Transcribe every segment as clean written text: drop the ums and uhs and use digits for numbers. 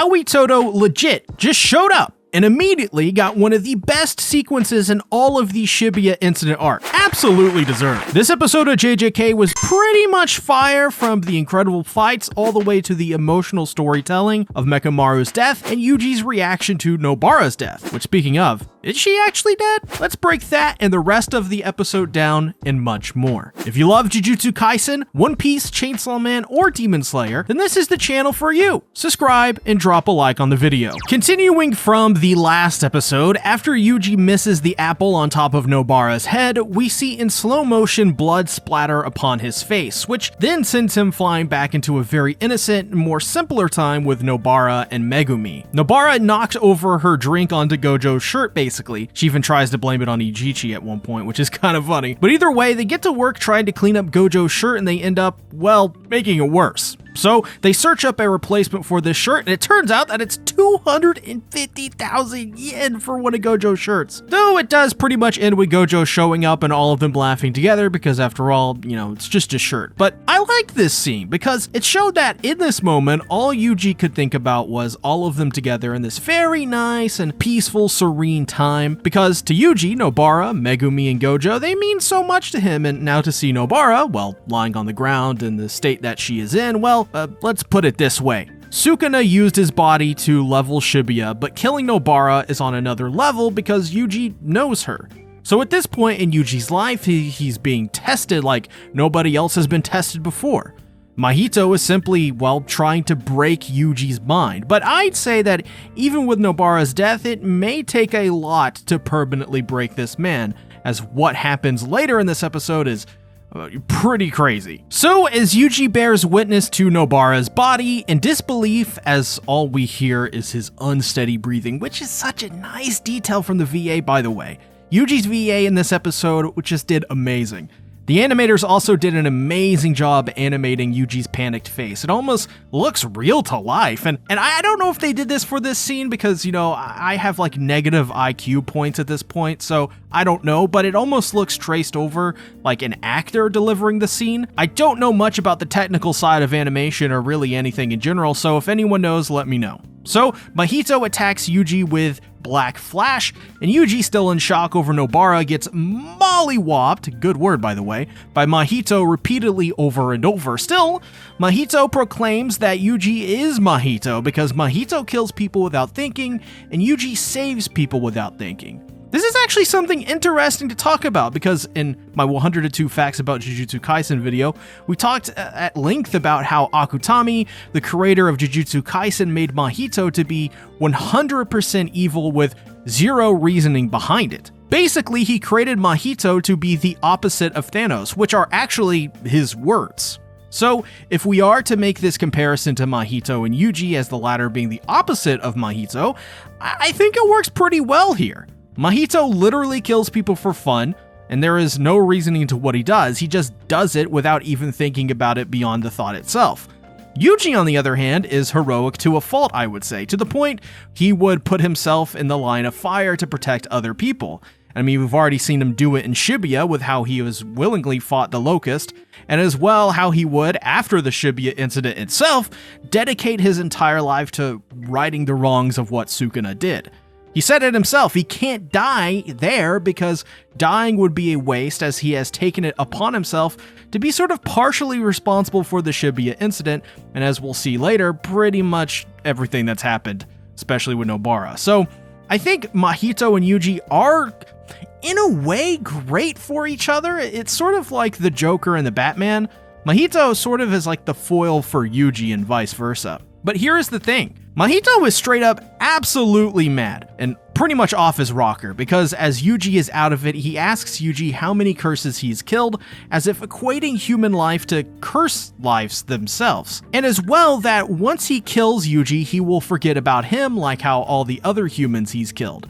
Aoi Todo legit just showed up and immediately got one of the best sequences in all of the Shibuya incident arc. Absolutely deserved. This episode of JJK was pretty much fire, from the incredible fights all the way to the emotional storytelling of Mechamaru's death and Yuji's reaction to Nobara's death. Which, speaking of, is she actually dead? Let's break that and the rest of the episode down and much more. If you love Jujutsu Kaisen, One Piece, Chainsaw Man, or Demon Slayer, then this is the channel for you. Subscribe and drop a like on the video. Continuing from the last episode, after Yuji misses the apple on top of Nobara's head, we see in slow motion blood splatter upon his face, which then sends him flying back into a very innocent, more simpler time with Nobara and Megumi. Nobara knocked over her drink onto Gojo's shirt, basically. She even tries to blame it on Ijichi at one point, which is kind of funny. But either way, they get to work trying to clean up Gojo's shirt and they end up, well, making it worse. So they search up a replacement for this shirt, and it turns out that it's 250,000 yen for one of Gojo's shirts. Though it does pretty much end with Gojo showing up and all of them laughing together because, after all, it's just a shirt. But I liked this scene because it showed that in this moment, all Yuji could think about was all of them together in this very nice and peaceful, serene time. Because to Yuji, Nobara, Megumi, and Gojo, they mean so much to him, and now to see Nobara, well, lying on the ground in the state that she is in, well, let's put it this way. Sukuna used his body to level Shibuya, but killing Nobara is on another level because Yuji knows her. So at this point in Yuji's life, he's being tested like nobody else has been tested before. Mahito is simply, well, trying to break Yuji's mind, but I'd say that even with Nobara's death, it may take a lot to permanently break this man, as what happens later in this episode is pretty crazy. So as Yuji bears witness to Nobara's body in disbelief, as all we hear is his unsteady breathing, which is such a nice detail from the VA, by the way. Yuji's VA in this episode just did amazing. The animators also did an amazing job animating Yuji's panicked face. It almost looks real to life. And I don't know if they did this for this scene because, I have like negative IQ points at this point, so I don't know, but it almost looks traced over like an actor delivering the scene. I don't know much about the technical side of animation or really anything in general, so if anyone knows, let me know. So Mahito attacks Yuji with Black Flash, and Yuji, still in shock over Nobara, gets mollywopped, good word by the way, by Mahito repeatedly over and over. Still, Mahito proclaims that Yuji is Mahito because Mahito kills people without thinking, and Yuji saves people without thinking. This is actually something interesting to talk about because in my 102 Facts About Jujutsu Kaisen video, we talked at length about how Akutami, the creator of Jujutsu Kaisen, made Mahito to be 100% evil with zero reasoning behind it. Basically, he created Mahito to be the opposite of Thanos, which are actually his words. So, if we are to make this comparison to Mahito and Yuji as the latter being the opposite of Mahito, I think it works pretty well here. Mahito literally kills people for fun, and there is no reasoning to what he does. He just does it without even thinking about it beyond the thought itself. Yuji, on the other hand, is heroic to a fault, I would say, to the point he would put himself in the line of fire to protect other people. I mean, we've already seen him do it in Shibuya with how he has willingly fought the Locust, and as well how he would, after the Shibuya incident itself, dedicate his entire life to righting the wrongs of what Sukuna did. He said it himself, he can't die there because dying would be a waste, as he has taken it upon himself to be sort of partially responsible for the Shibuya incident, and as we'll see later, pretty much everything that's happened, especially with Nobara. So I think Mahito and Yuji are, in a way, great for each other. It's sort of like the Joker and the Batman. Mahito sort of is like the foil for Yuji and vice versa. But here's the thing. Mahito is straight up absolutely mad and pretty much off his rocker because as Yuji is out of it, he asks Yuji how many curses he's killed, as if equating human life to curse lives themselves. And as well that once he kills Yuji, he will forget about him like how all the other humans he's killed,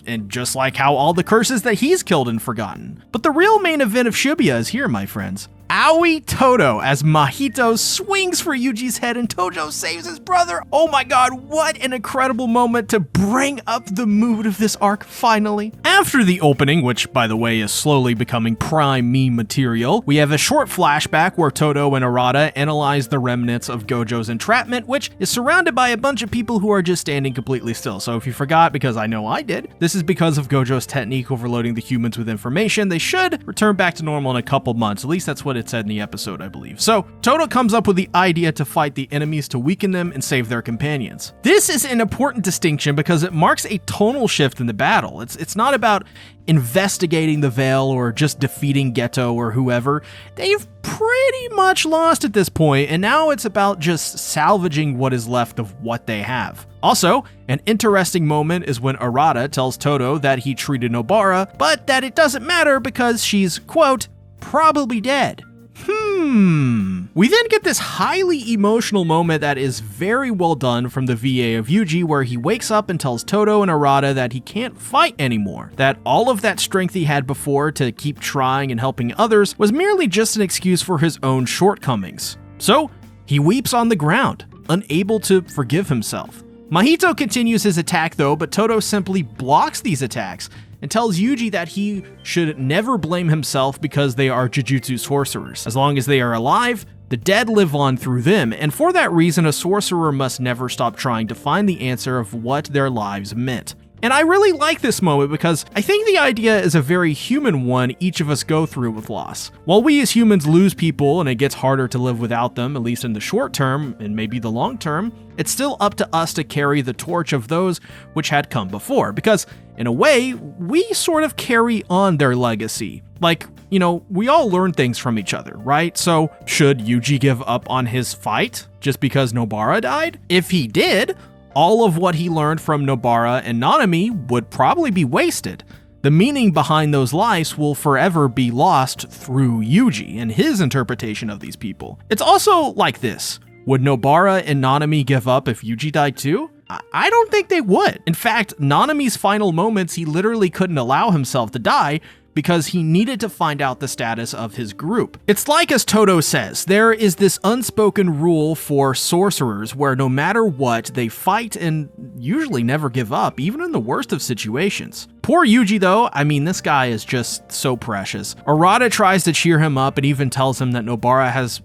and just like how all the curses that he's killed and forgotten. But the real main event of Shibuya is here, my friends. Owie Toto as Mahito swings for Yuji's head and Tojo saves his brother. Oh my god, what an incredible moment to bring up the mood of this arc finally. After the opening, which by the way is slowly becoming prime meme material, we have a short flashback where Toto and Arata analyze the remnants of Gojo's entrapment, which is surrounded by a bunch of people who are just standing completely still. So if you forgot, because I know I did, this is because of Gojo's technique overloading the humans with information. They should return back to normal in a couple months. At least that's what it said in the episode, I believe. So Toto comes up with the idea to fight the enemies to weaken them and save their companions. This is an important distinction because it marks a tonal shift in the battle. It's not about investigating the Veil or just defeating Geto or whoever. They've pretty much lost at this point, and now it's about just salvaging what is left of what they have. Also, an interesting moment is when Arata tells Toto that he treated Nobara, but that it doesn't matter because she's, quote, probably dead. We then get this highly emotional moment that is very well done from the VA of Yuji, where he wakes up and tells Toto and Arata that he can't fight anymore, that all of that strength he had before to keep trying and helping others was merely just an excuse for his own shortcomings. So he weeps on the ground, unable to forgive himself. Mahito continues his attack though, but Toto simply blocks these attacks and tells Yuji that he should never blame himself because they are Jujutsu sorcerers. As long as they are alive, the dead live on through them, and for that reason, a sorcerer must never stop trying to find the answer of what their lives meant. And I really like this moment because I think the idea is a very human one each of us go through with loss. While we as humans lose people and it gets harder to live without them, at least in the short term and maybe the long term, it's still up to us to carry the torch of those which had come before, because in a way, we sort of carry on their legacy. Like, you know, we all learn things from each other, right? So should Yuji give up on his fight just because Nobara died? If he did, all of what he learned from Nobara and Nanami would probably be wasted. The meaning behind those lives will forever be lost through Yuji and his interpretation of these people. It's also like this. Would Nobara and Nanami give up if Yuji died too? I don't think they would. In fact, Nanami's final moments, he literally couldn't allow himself to die because he needed to find out the status of his group. It's like as Toto says, there is this unspoken rule for sorcerers where no matter what, they fight and usually never give up, even in the worst of situations. Poor Yuji though, I mean, this guy is just so precious. Arata tries to cheer him up and even tells him that Nobara has,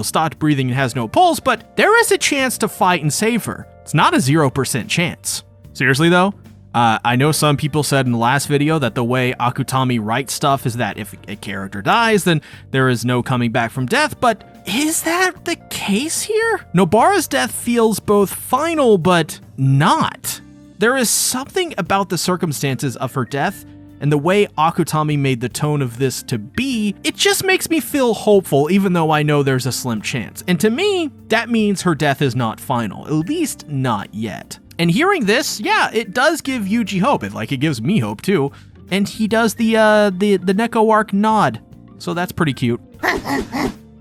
stopped breathing and has no pulse, but there is a chance to fight and save her. It's not a 0% chance. Seriously though, I know some people said in the last video that the way Akutami writes stuff is that if a character dies, then there is no coming back from death, but is that the case here? Nobara's death feels both final, but not. There is something about the circumstances of her death and the way Akutami made the tone of this to be, it just makes me feel hopeful even though I know there's a slim chance. And to me, that means her death is not final, at least not yet. And hearing this, yeah, it does give Yuji hope. It gives me hope too. And he does the Neko arc nod. So that's pretty cute.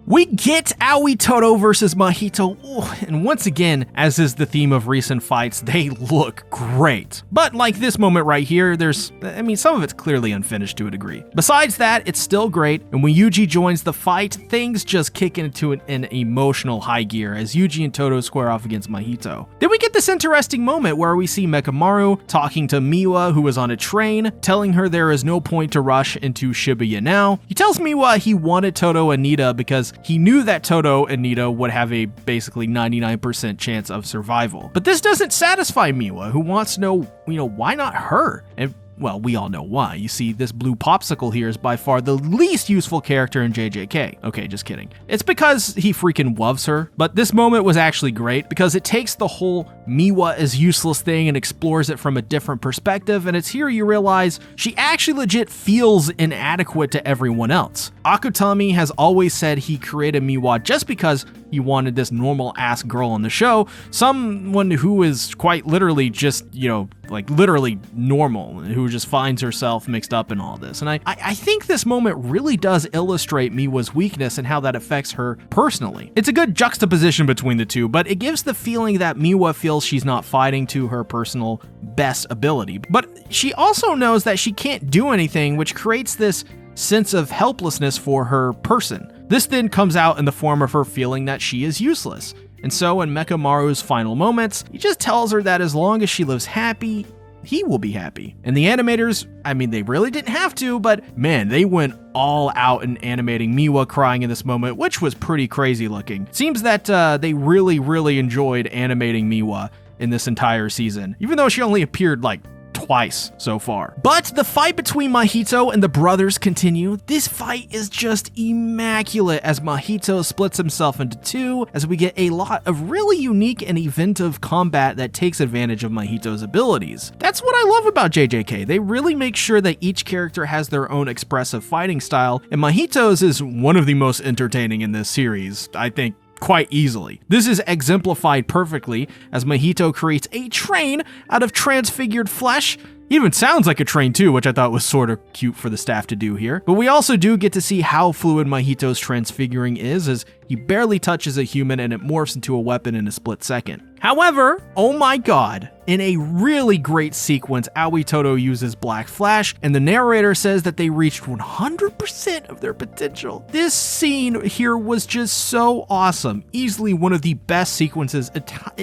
We get Aoi Toto versus Mahito, and once again, as is the theme of recent fights, they look great. But like this moment right here, some of it's clearly unfinished to a degree. Besides that, it's still great, and when Yuji joins the fight, things just kick into an emotional high gear as Yuji and Toto square off against Mahito. Then we get this interesting moment where we see Mekamaru talking to Miwa, who is on a train, telling her there is no point to rush into Shibuya now. He tells Miwa he wanted Toto and Nita because he knew that Toto and Nita would have a basically 99% chance of survival. But this doesn't satisfy Miwa, who wants to know, why not her? And well, we all know why. You see, this blue popsicle here is by far the least useful character in JJK. Okay, just kidding. It's because he freaking loves her, but this moment was actually great because it takes the whole Miwa is useless thing and explores it from a different perspective, and it's here you realize she actually legit feels inadequate to everyone else. Akutami has always said he created Miwa just because he wanted this normal-ass girl on the show, someone who is quite literally just, literally normal, who just finds herself mixed up in all this. And I think this moment really does illustrate Miwa's weakness and how that affects her personally. It's a good juxtaposition between the two, but it gives the feeling that Miwa feels she's not fighting to her personal best ability. But she also knows that she can't do anything, which creates this sense of helplessness for her person. This then comes out in the form of her feeling that she is useless. And so in Mechamaru's final moments, he just tells her that as long as she lives happy, he will be happy. And the animators, I mean, they really didn't have to, but man, they went all out in animating Miwa crying in this moment, which was pretty crazy looking. Seems that they really enjoyed animating Miwa in this entire season, even though she only appeared like twice so far. But the fight between Mahito and the brothers continue. This fight is just immaculate as Mahito splits himself into two, as we get a lot of really unique and inventive combat that takes advantage of Mahito's abilities. That's what I love about JJK. They really make sure that each character has their own expressive fighting style, and Mahito's is one of the most entertaining in this series, I think, quite easily. This is exemplified perfectly as Mahito creates a train out of transfigured flesh. It even sounds like a train too, which I thought was sort of cute for the staff to do here. But we also do get to see how fluid Mahito's transfiguring is, as he barely touches a human and it morphs into a weapon in a split second. However, oh my god, in a really great sequence, Aoi Todo uses Black Flash, and the narrator says that they reached 100% of their potential. This scene here was just so awesome, easily one of the best sequences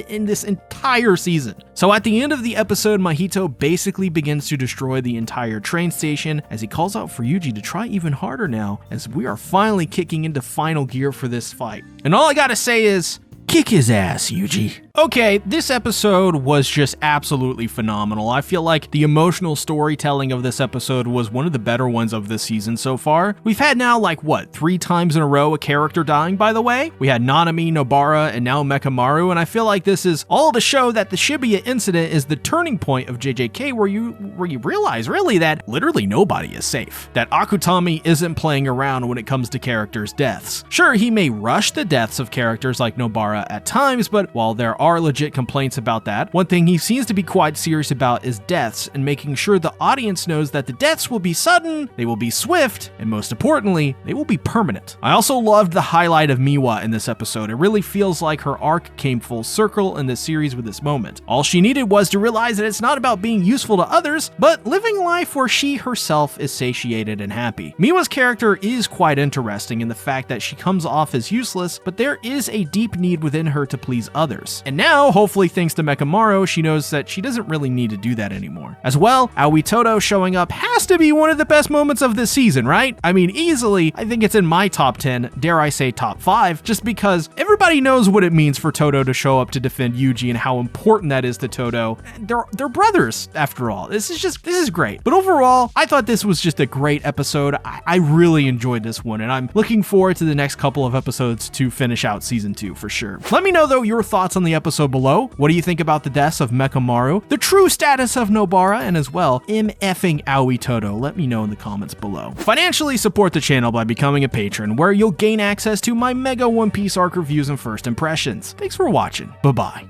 in this entire season. So at the end of the episode, Mahito basically begins to destroy the entire train station as he calls out for Yuji to try even harder now, as we are finally kicking into final gear for this fight. And all I gotta say is, kick his ass, Yuji. Okay, this episode was just absolutely phenomenal. I feel like the emotional storytelling of this episode was one of the better ones of this season so far. We've had now, like, what, 3 times in a row a character dying, by the way? We had Nanami, Nobara, and now Mechamaru, and I feel like this is all to show that the Shibuya incident is the turning point of JJK, where you realize, really, that literally nobody is safe. That Akutami isn't playing around when it comes to characters' deaths. Sure, he may rush the deaths of characters like Nobara at times, but while there are legit complaints about that, one thing he seems to be quite serious about is deaths, and making sure the audience knows that the deaths will be sudden, they will be swift, and most importantly, they will be permanent. I also loved the highlight of Miwa in this episode. It really feels like her arc came full circle in this series with this moment. All she needed was to realize that it's not about being useful to others, but living life where she herself is satiated and happy. Miwa's character is quite interesting in the fact that she comes off as useless, but there is a deep need within her to please others. And now, hopefully thanks to Mechamaru, she knows that she doesn't really need to do that anymore. As well, Aoi Todo showing up has to be one of the best moments of this season, right? I mean, easily, I think it's in my top 10, dare I say top 5, just because everybody knows what it means for Todo to show up to defend Yuji and how important that is to Todo. They're brothers, after all. This is great. But overall, I thought this was just a great episode. I really enjoyed this one, and I'm looking forward to the next couple of episodes to finish out season 2 for sure. Let me know, though, your thoughts on the episode below. What do you think about the deaths of Mechamaru, the true status of Nobara, and as well, MFing Aoi Todo? Let me know in the comments below. Financially support the channel by becoming a patron, where you'll gain access to my mega One Piece arc reviews and first impressions. Thanks for watching. Bye-bye.